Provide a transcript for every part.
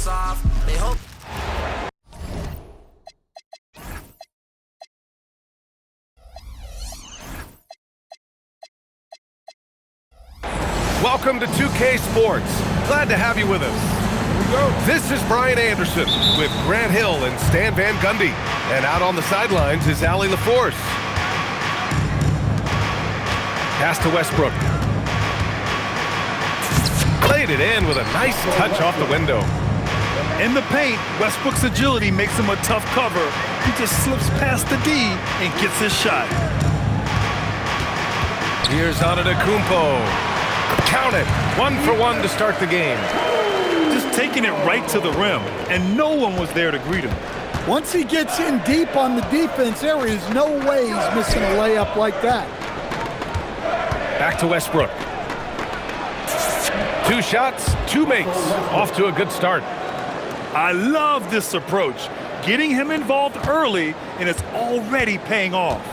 soft. They hope. Welcome to 2K Sports. Glad to have you with us. This is Brian Anderson with Grant Hill and Stan Van Gundy. And out on the sidelines is Allie LaForce. Pass to Westbrook. Played it in with a nice touch off the window. In the paint, Westbrook's agility makes him a tough cover. He just slips past the D and gets his shot. Here's Antetokounmpo. Count it. 1 for 1 to start the game. Just taking it right to the rim, and no one was there to greet him. Once he gets in deep on the defense, there is no way he's missing a layup like that. Back to Westbrook. 2 shots, 2 makes. Off to a good start. I love this approach. Getting him involved early, and it's already paying off.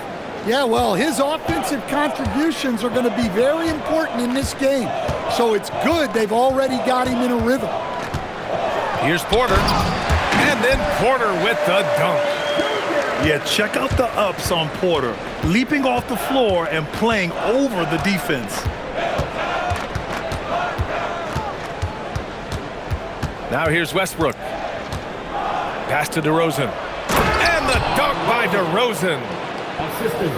Yeah, well, his offensive contributions are going to be very important in this game. So it's good they've already got him in a rhythm. Here's Porter. And then Porter with the dunk. Yeah, check out the ups on Porter. Leaping off the floor and playing over the defense. Now here's Westbrook. Pass to DeRozan. And the dunk by DeRozan.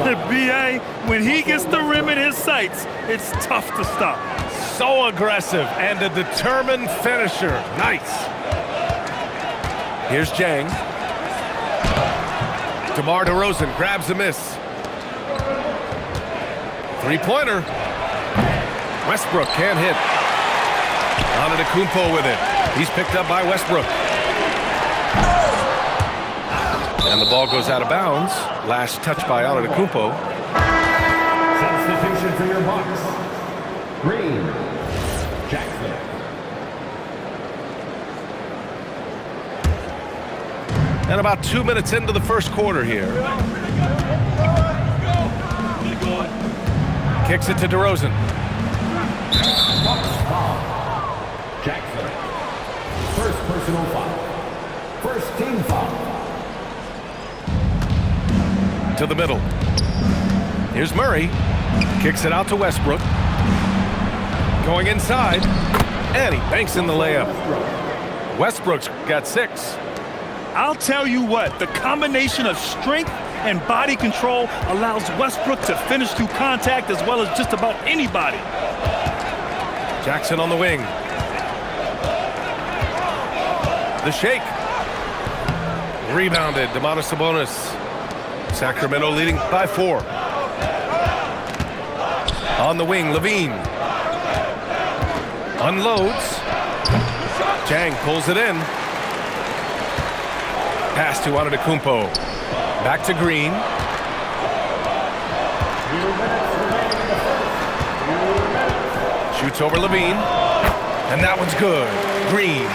The B.A., when he gets the rim in his sights, it's tough to stop. So aggressive and a determined finisher. Nice. Here's Jang. DeMar DeRozan grabs a miss. 3-pointer. Westbrook can't hit. Antetokounmpo with it. He's picked up by Westbrook. And the ball goes out of bounds. Last touch by Antetokounmpo. Substitution for your Bucks. Green, Jackson. And about 2 minutes into the first quarter here. Kicks it to DeRozan. Bucks foul. Jackson. First personal foul. First team foul. To the middle. Here's Murray. Kicks it out to Westbrook. Going inside. And he banks in the layup. Westbrook's got 6. I'll tell you what, the combination of strength and body control allows Westbrook to finish through contact as well as just about anybody. Jackson on the wing. The shake. Rebounded. Domantas Sabonis. Sacramento leading by 4. On the wing, Levine. Unloads. Jang pulls it in. Pass to Antetokounmpo. Back to Green. Shoots over Levine. And that one's good. Green.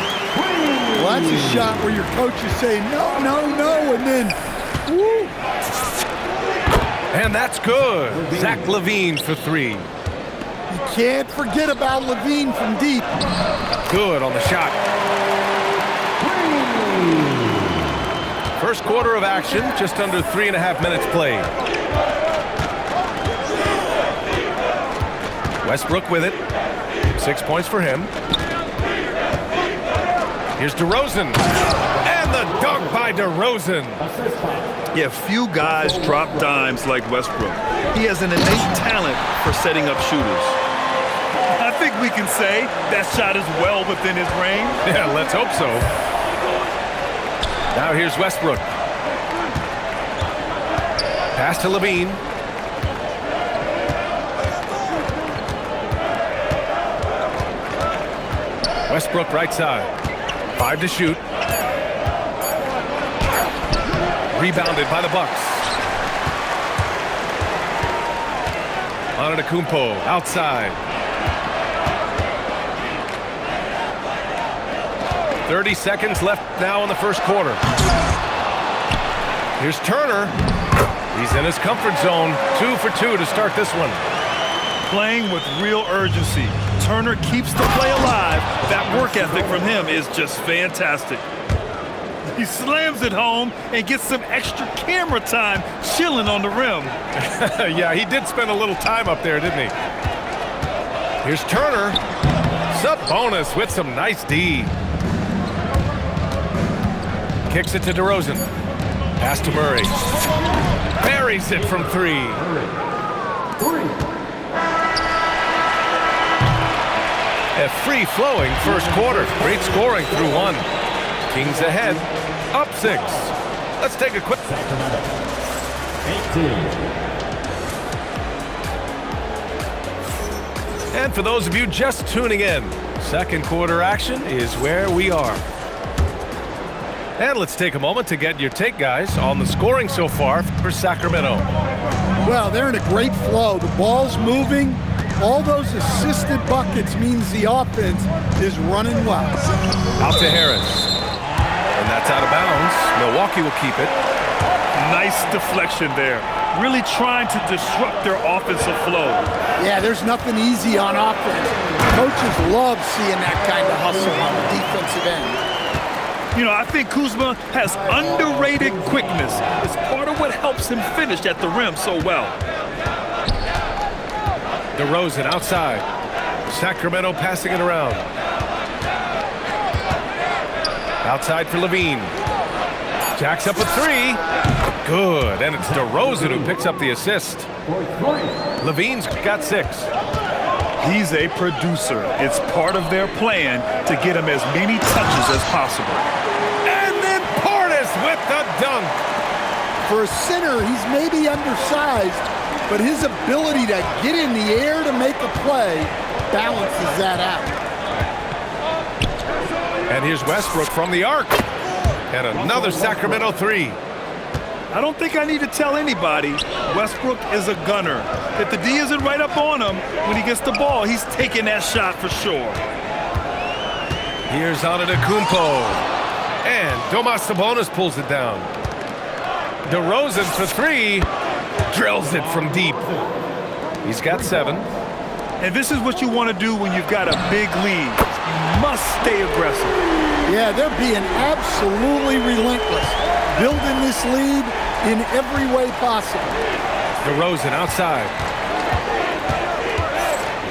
Well, that's a shot where your coach is saying, no, no, no, and then, woo. And that's good. Zach LaVine for 3. You can't forget about Levine from deep. Good on the shot. First quarter of action, just under 3.5 minutes played. Westbrook with it. 6 points for him. Here's DeRozan. And the dunk by DeRozan. Yeah, few guys drop dimes like Westbrook. He has an innate talent for setting up shooters. I think we can say that shot is well within his range. Yeah, let's hope so. Now here's Westbrook. Pass to Levine. Westbrook right side. 5 to shoot. Rebounded by the Bucks. Antetokounmpo outside. 30 seconds left now in the first quarter. Here's Turner. He's in his comfort zone. 2 for 2 to start this one. playing with real urgency. Turner keeps the play alive. That work ethic from him is just fantastic. He slams it home and gets some extra camera time chilling on the rim. Yeah, he did spend a little time up there, didn't he? Here's Turner. Sabonis with some nice D. Kicks it to DeRozan. Pass to Murray. Buries it from 3. A free-flowing first quarter. Great scoring through 1. Kings ahead, up 6. Let's take a quick... 18. And for those of you just tuning in, second quarter action is where we are. And let's take a moment to get your take, guys, on the scoring so far for Sacramento. Well, they're in a great flow. The ball's moving. All those assisted buckets means the offense is running well. Out to Harris. And that's out of bounds. Milwaukee will keep it. Nice deflection there. Really trying to disrupt their offensive flow. Yeah, there's nothing easy on offense. Coaches love seeing that kind of hustle on the defensive end. You know, I think Kuzma has underrated quickness. It's part of what helps him finish at the rim so well. DeRozan outside. Sacramento passing it around. Outside for Levine. Jacks up a 3. Good, and it's DeRozan who picks up the assist. Levine's got 6. He's a producer. It's part of their plan to get him as many touches as possible. And then Portis with the dunk. For a center, he's maybe undersized, but his ability to get in the air to make a play balances that out. And here's Westbrook from the arc. And another Sacramento 3. I don't think I need to tell anybody Westbrook is a gunner. If the D isn't right up on him when he gets the ball, he's taking that shot for sure. Here's Antetokounmpo. And Domas Sabonis pulls it down. DeRozan for 3. Drills it from deep. He's got 7. And this is what you want to do when you've got a big lead. You must stay aggressive. Yeah, they're being absolutely relentless, building this lead in every way possible. DeRozan outside.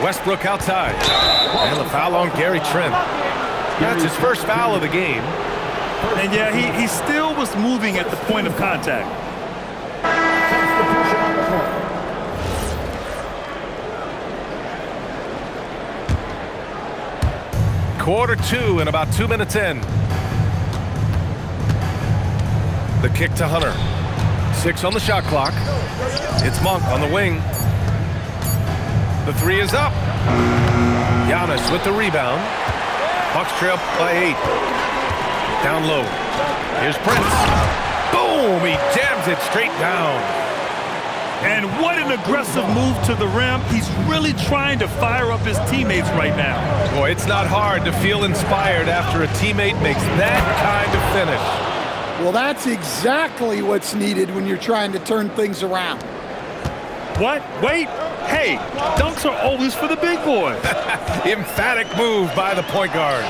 Westbrook outside. And the foul on Gary Trent. That's his first foul of the game. And yeah, he still was moving at the point of contact. Quarter 2 and about 2 minutes in. The kick to Hunter. 6 on the shot clock. It's Monk on the wing. The 3 is up. Giannis with the rebound. Bucks trail by 8. Down low. Here's Prince. Boom! He jams it straight down. And what an aggressive move to the rim. He's really trying to fire up his teammates right now. Boy, it's not hard to feel inspired after a teammate makes that kind of finish. Well, that's exactly what's needed when you're trying to turn things around. What? Wait. Hey, dunks are always for the big boys. Emphatic move by the point guard.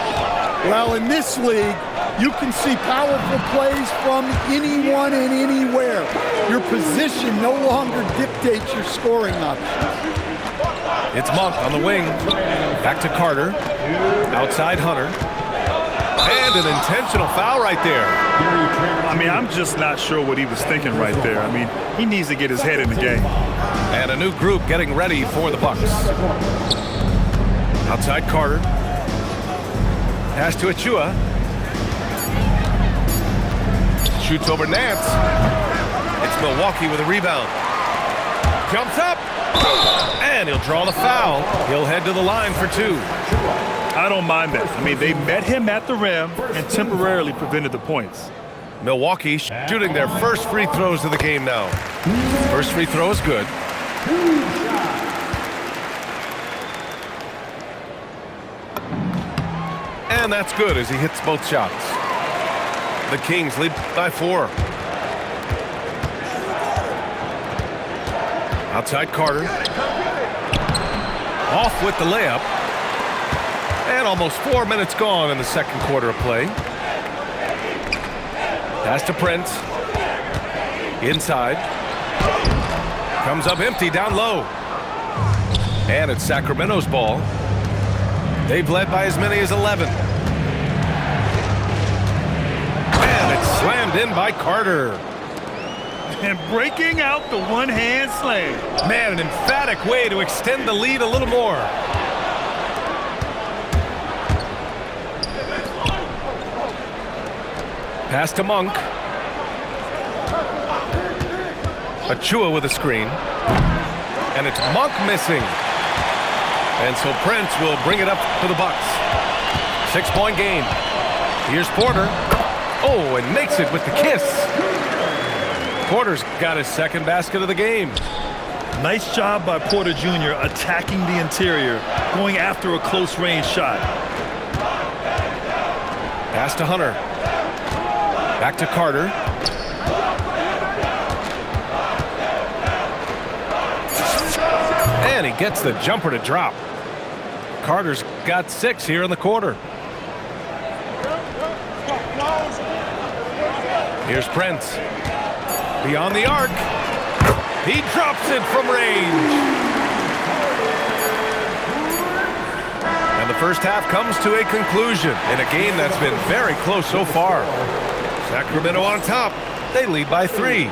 Well, in this league, you can see powerful plays from anyone and anywhere. Your position no longer dictates your scoring options. It's Monk on the wing. Back to Carter. Outside Hunter. And an intentional foul right there. I mean, I'm just not sure what he was thinking right there. I mean, he needs to get his head in the game. And a new group getting ready for the Bucks. Outside Carter. Pass to Achua. Shoots over Nance. It's Milwaukee with a rebound. Jumps up. And he'll draw the foul. He'll head to the line for 2. I don't mind that. I mean, they met him at the rim and temporarily prevented the points. Milwaukee shooting their first free throws of the game now. First free throw is good. And that's good as he hits both shots. The Kings lead by 4. Outside Carter. Off with the layup. And almost 4 minutes gone in the second quarter of play. Pass to Prince. Inside. Comes up empty down low. And it's Sacramento's ball. They've led by as many as 11. And it's slammed in by Carter. And breaking out the one-hand slam. Man, an emphatic way to extend the lead a little more. Pass to Monk. Achua with a screen. And it's Monk missing. And so Prince will bring it up to the Bucks. 6-point game. Here's Porter. Oh, and makes it with the kiss. Porter's got his second basket of the game. Nice job by Porter Jr. attacking the interior, going after a close-range shot. Pass to Hunter. Back to Carter. And he gets the jumper to drop. Carter's got 6 here in the quarter. Here's Prince. Beyond the arc. He drops it from range. And the first half comes to a conclusion in a game that's been very close so far. Sacramento on top. They lead by 3.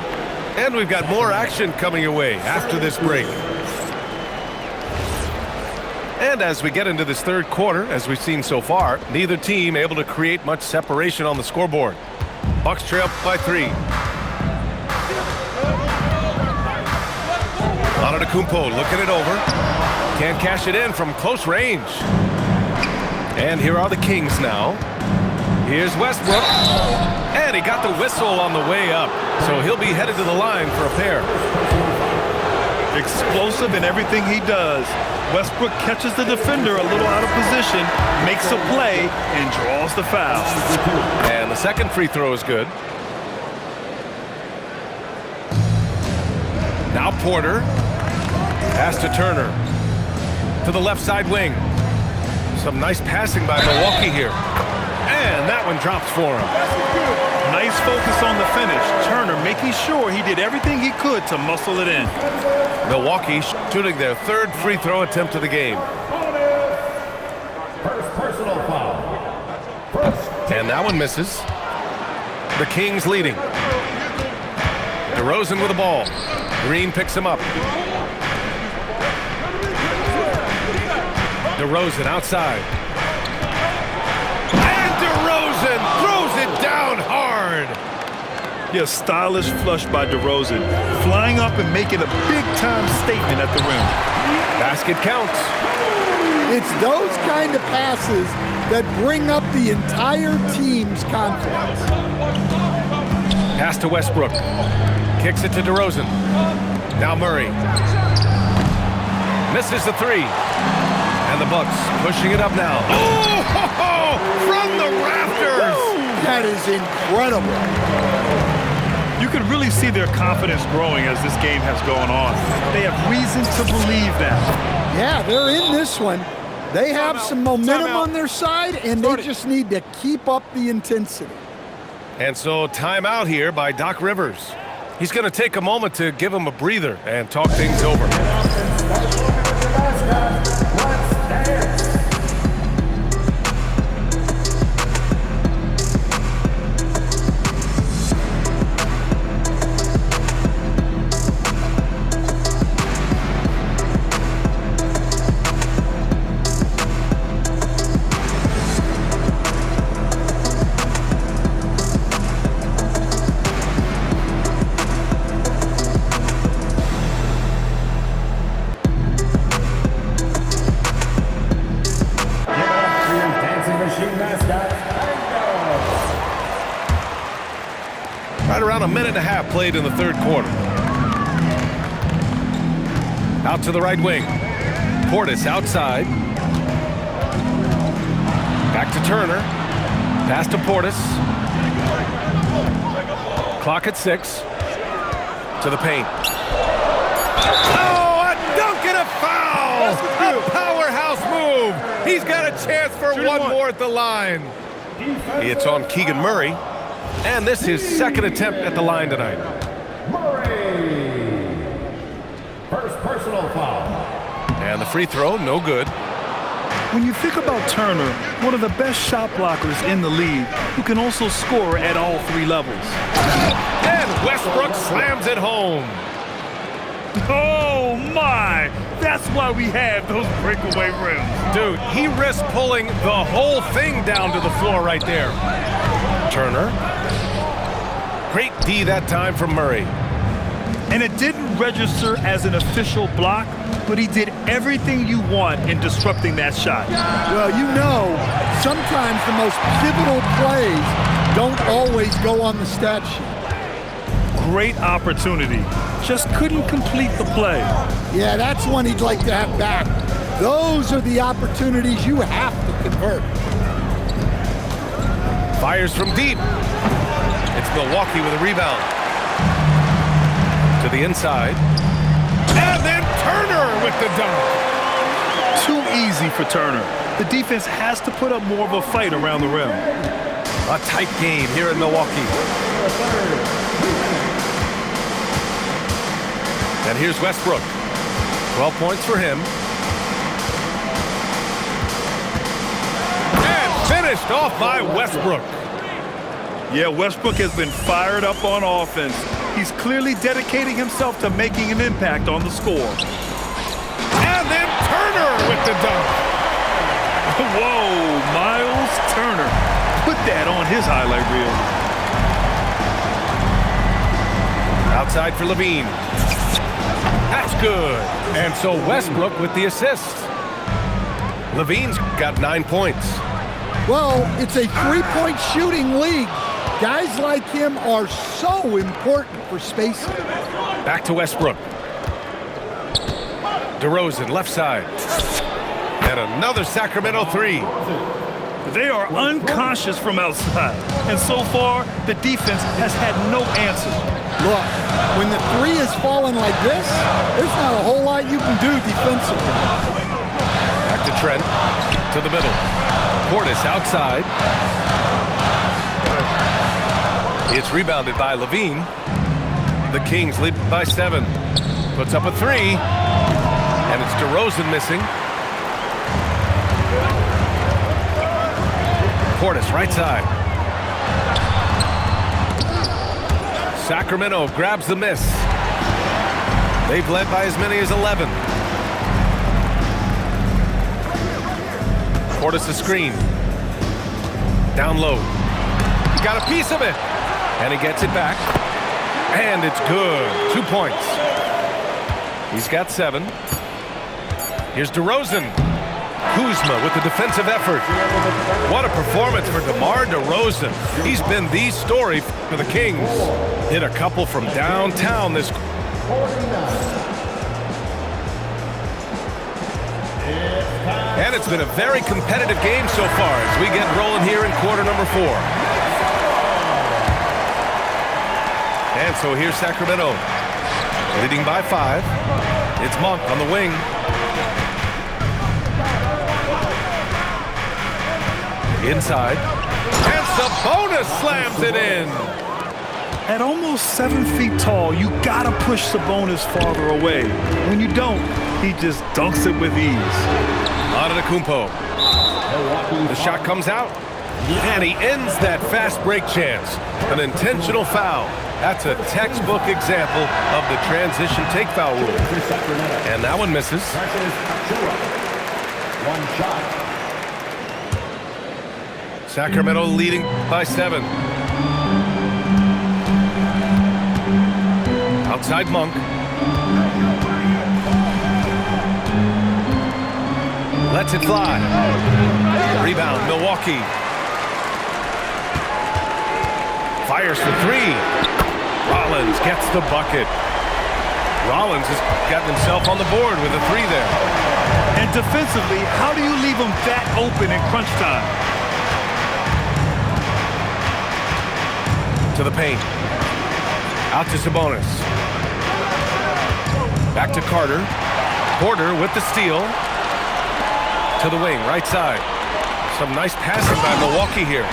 And we've got more action coming your way after this break. And as we get into this third quarter, as we've seen so far, neither team able to create much separation on the scoreboard. Bucks trail by 3. Antetokounmpo looking it over. Can't cash it in from close range. And here are the Kings now. Here's Westbrook. And he got the whistle on the way up. So he'll be headed to the line for a pair. Explosive in everything he does. Westbrook catches the defender a little out of position, makes a play, and draws the foul. And the second free throw is good. Now Porter. Pass to Turner. To the left side wing. Some nice passing by Milwaukee here. And that one drops for him. Nice focus on the finish. Turner making sure he did everything he could to muscle it in. Milwaukee shooting their third free throw attempt of the game. First personal foul. And that one misses. The Kings leading. DeRozan with the ball. Green picks him up. DeRozan outside. And DeRozan throws it down hard. Yeah, stylish flush by DeRozan. Flying up and making a big-time statement at the rim. Basket counts. It's those kind of passes that bring up the entire team's confidence. Pass to Westbrook. Kicks it to DeRozan. Now Murray. Misses the 3. And the Bucks pushing it up now. Oh, from the rafters! That is incredible. You can really see their confidence growing as this game has gone on. They have reason to believe that. Yeah, they're in this one. They have some momentum on their side, and they just need to keep up the intensity. And so timeout here by Doc Rivers. He's going to take a moment to give him a breather and talk things over. Right around a minute and a half played in the third quarter. Out to the right wing. Portis outside. Back to Turner. Pass to Portis. Clock at 6. To the paint. Oh, a dunk and a foul! a powerhouse move. He's got a chance for one more at the line. It's on Keegan Murray, and this is his second attempt at the line tonight. Murray. First personal foul. And the free throw, no good. When you think about Turner, one of the best shot blockers in the league, who can also score at all three levels. And Westbrook slams it home. Oh my! That's why we have those breakaway rims. Dude, he risked pulling the whole thing down to the floor right there. Turner. Great D that time from Murray. And it didn't register as an official block, but he did everything you want in disrupting that shot. Well, you know, sometimes the most pivotal plays don't always go on the stat sheet. Great opportunity. Just couldn't complete the play. Yeah, that's one he'd like to have back. Those are the opportunities you have to convert. Fires from deep. It's Milwaukee with a rebound. To the inside. And then Turner with the dunk. Too easy for Turner. The defense has to put up more of a fight around the rim. A tight game here in Milwaukee. And here's Westbrook. 12 points for him. And finished off by Westbrook. Yeah, Westbrook has been fired up on offense. He's clearly dedicating himself to making an impact on the score. And then Turner with the dunk. Whoa, Miles Turner. Put that on his highlight reel. Outside for Levine. That's good. And so Westbrook with the assist. Levine's got 9 points. Well, it's a three-point shooting league. Guys like him are so important for spacing. Back to Westbrook. DeRozan, left side. And another Sacramento three. They are unconscious from outside. And so far, the defense has had no answer. Look, when the three is falling like this, there's not a whole lot you can do defensively. Back to Trent. To the middle. Portis outside. It's rebounded by Levine. The Kings lead by 7. Puts up a three. And it's DeRozan missing. Portis right side. Sacramento grabs the miss. They've led by as many as 11. Portis a screen. Down low. He's got a piece of it. And he gets it back. And it's good. 2 points. He's got 7. Here's DeRozan. Kuzma with the defensive effort. What a performance for DeMar DeRozan. He's been the story for the Kings. Hit a couple from downtown this. And it's been a very competitive game so far as we get rolling here in quarter number 4. And so here's Sacramento, leading by 5. It's Monk on the wing. Inside. And Sabonis slams it in. At almost 7 feet tall, you gotta push Sabonis farther away. When you don't, he just dunks it with ease. Antetokounmpo. The shot comes out. And he ends that fast break chance. An intentional foul. That's a textbook example of the transition take foul rule. And that one misses. One shot. Sacramento leading by 7. Outside Monk. Lets it fly. Rebound, Milwaukee. Fires for 3. Rollins gets the bucket. Rollins has gotten himself on the board with a 3 there. And defensively, how do you leave him that open in crunch time? To the paint. Out to Sabonis. Back to Carter. Porter with the steal. To the wing, right side. Some nice passing by Milwaukee here.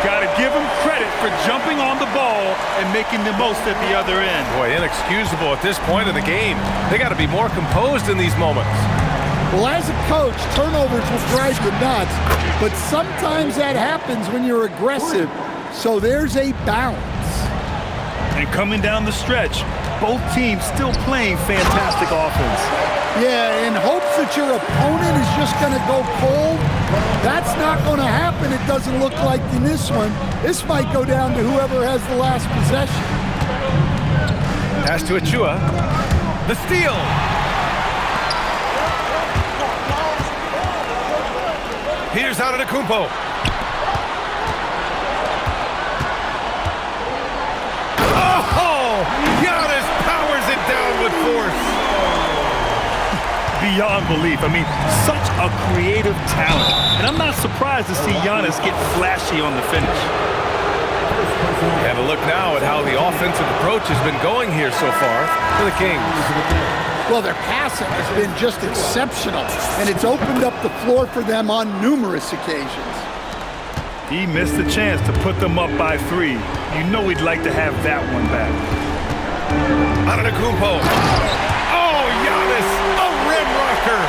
Got to give him credit for jumping on the ball and making the most at the other end. Boy, inexcusable at this point of the game. They got to be more composed in these moments. Well, as a coach, turnovers will drive you nuts, but sometimes that happens when you're aggressive. So there's a balance. And coming down the stretch, both teams still playing fantastic offense. Yeah, in hopes that your opponent is just going to go cold, that's not going to happen. It doesn't look like in this one. This might go down to whoever has the last possession. Pass to Achua. The steal. Here's Antetokounmpo. Oh! Giannis powers it down with force. Beyond belief. I mean, such a creative talent. And I'm not surprised to see Giannis get flashy on the finish. And a look now at how the offensive approach has been going here so far for the Kings. Well, their passing has been just exceptional, and it's opened up the floor for them on numerous occasions. He missed the chance to put them up by 3. You know he'd like to have that one back. Antetokounmpo. Oh, Giannis, a rim rocker.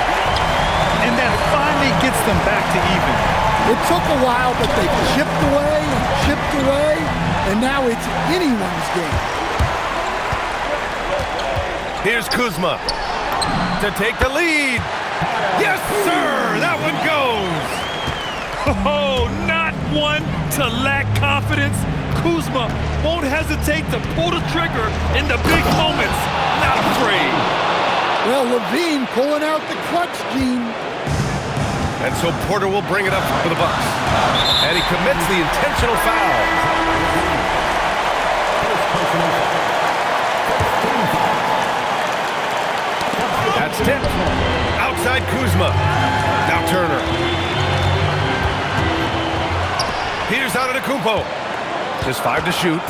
And that finally gets them back to even. It took a while, but they chipped away, and now it's anyone's game. Here's Kuzma to take the lead. Yes, sir, that one goes. Oh, not one to lack confidence. Kuzma won't hesitate to pull the trigger in the big moments. Not afraid. Well, Levine pulling out the clutch gene. And so Porter will bring it up for the Bucks. And he commits the intentional foul. That's tipped. Outside Kuzma. Now Turner. Here's Antetokounmpo. Just 5 to shoot.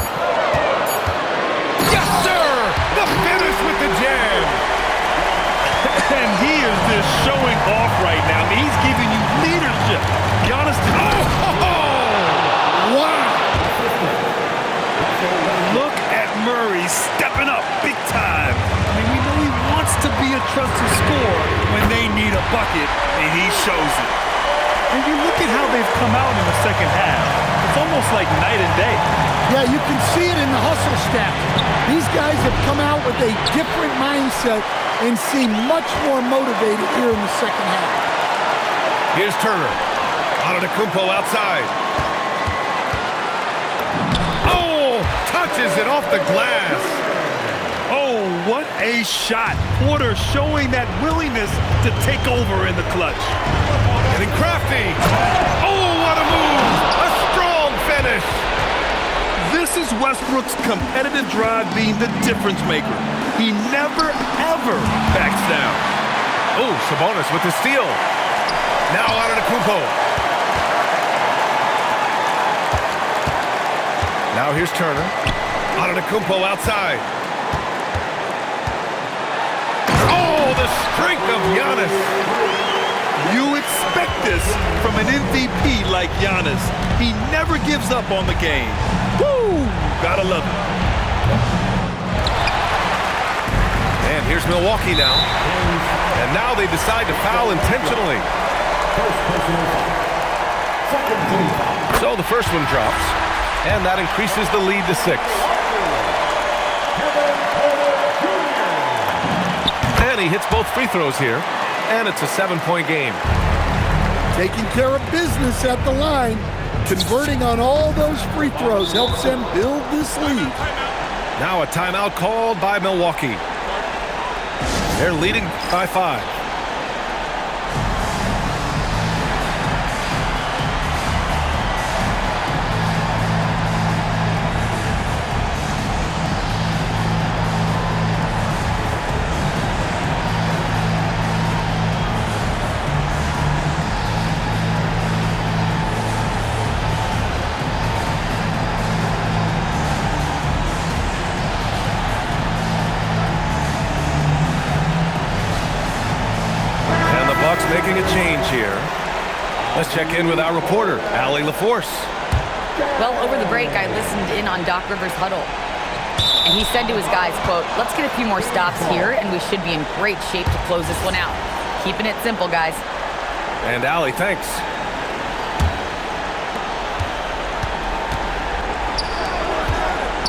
Yes, sir! The finish with the jam. And he is just showing off right now. I mean, he's giving you leadership. Giannis. Wow! Look at Murray stepping up big time. I mean, we know he wants to be a trusted scorer when they need a bucket, and he shows it. And you look at how they've come out in the second half. It's almost like night and day. Yeah, you can see it in the hustle stat. These guys have come out with a different mindset and seem much more motivated here in the second half. Here's Turner. Antetokounmpo outside. Oh, touches it off the glass. Oh, what a shot. Porter showing that willingness to take over in the clutch. Getting crafty. Oh, what a move. A strong finish. This is Westbrook's competitive drive being the difference maker. He never, ever backs down. Oh, Sabonis with the steal. Now Antetokounmpo. Now here's Turner. Antetokounmpo outside. Oh, the strength of Giannis. You expect this from an MVP like Giannis. He never gives up on the game. Woo! Gotta love it. And here's Milwaukee now. And now they decide to foul intentionally. So the first one drops. And that increases the lead to 6. And he hits both free throws here. And it's a 7-point game. Taking care of business at the line. Converting on all those free throws helps them build this lead. Now a timeout called by Milwaukee. They're leading by 5. change here. Let's check in with our reporter, Allie LaForce. Well, over the break, I listened in on Doc Rivers' huddle. And he said to his guys, quote, "Let's get a few more stops here, and we should be in great shape to close this one out. Keeping it simple, guys." And Allie, thanks.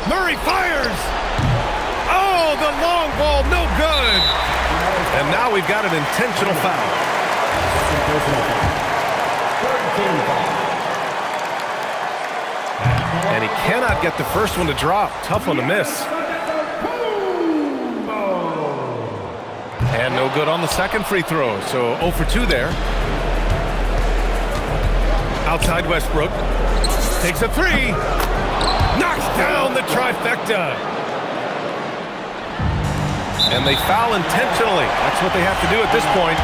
Murray fires! Oh, the long ball, no good! And now we've got an intentional foul. And he cannot get the first one to drop. Tough one to miss. And no good on the second free throw. So 0 for 2 there. Outside Westbrook. Takes a three. Knocks down the trifecta. And they foul intentionally. That's what they have to do at this point.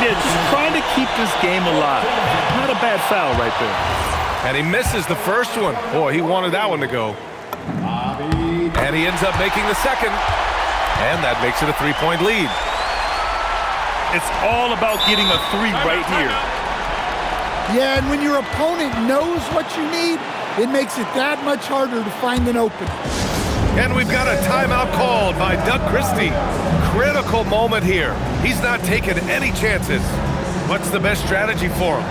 Yeah, just trying to keep this game alive. Not a bad foul right there. And he misses the first one. Boy, he wanted that one to go. And he ends up making the second. And that makes it a 3-point lead. It's all about getting a three right here. Yeah, and when your opponent knows what you need, it makes it that much harder to find an opening. And we've got a timeout called by Doug Christie. Critical moment here. He's not taking any chances. What's the best strategy for him?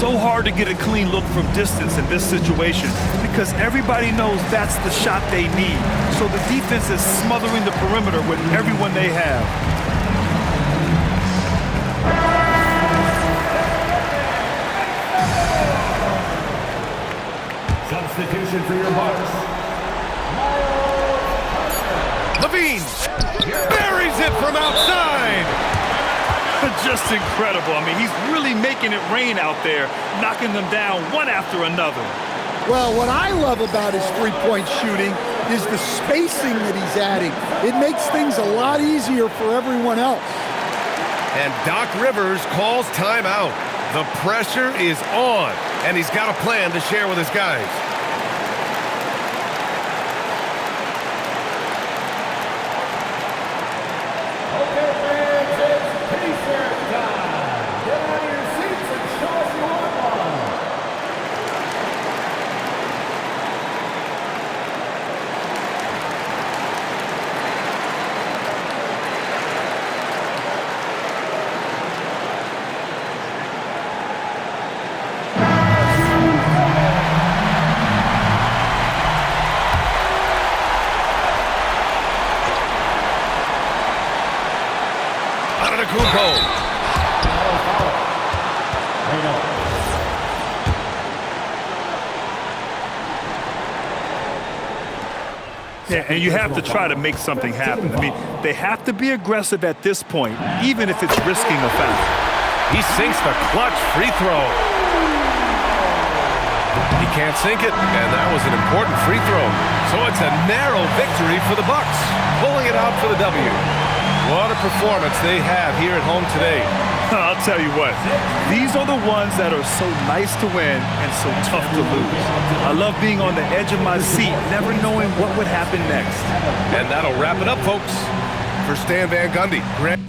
So hard to get a clean look from distance in this situation because everybody knows that's the shot they need. So the defense is smothering the perimeter with everyone they have. Substitution for your Bucks. Levine buries it from outside. Just incredible. I mean, he's really making it rain out there, knocking them down one after another. Well, what I love about his three-point shooting is the spacing that he's adding. It makes things a lot easier for everyone else. And Doc Rivers calls timeout. The pressure is on, and he's got a plan to share with his guys. Yeah, and you have to try to make something happen. I mean, they have to be aggressive at this point, even if it's risking a foul. He sinks the clutch free throw. He can't sink it, and that was an important free throw. So it's a narrow victory for the Bucks, pulling it out for the W. What a performance they have here at home today. I'll tell you what, these are the ones that are so nice to win and so tough to lose. I love being on the edge of my seat, never knowing what would happen next. And that'll wrap it up, folks. For Stan Van Gundy, Grant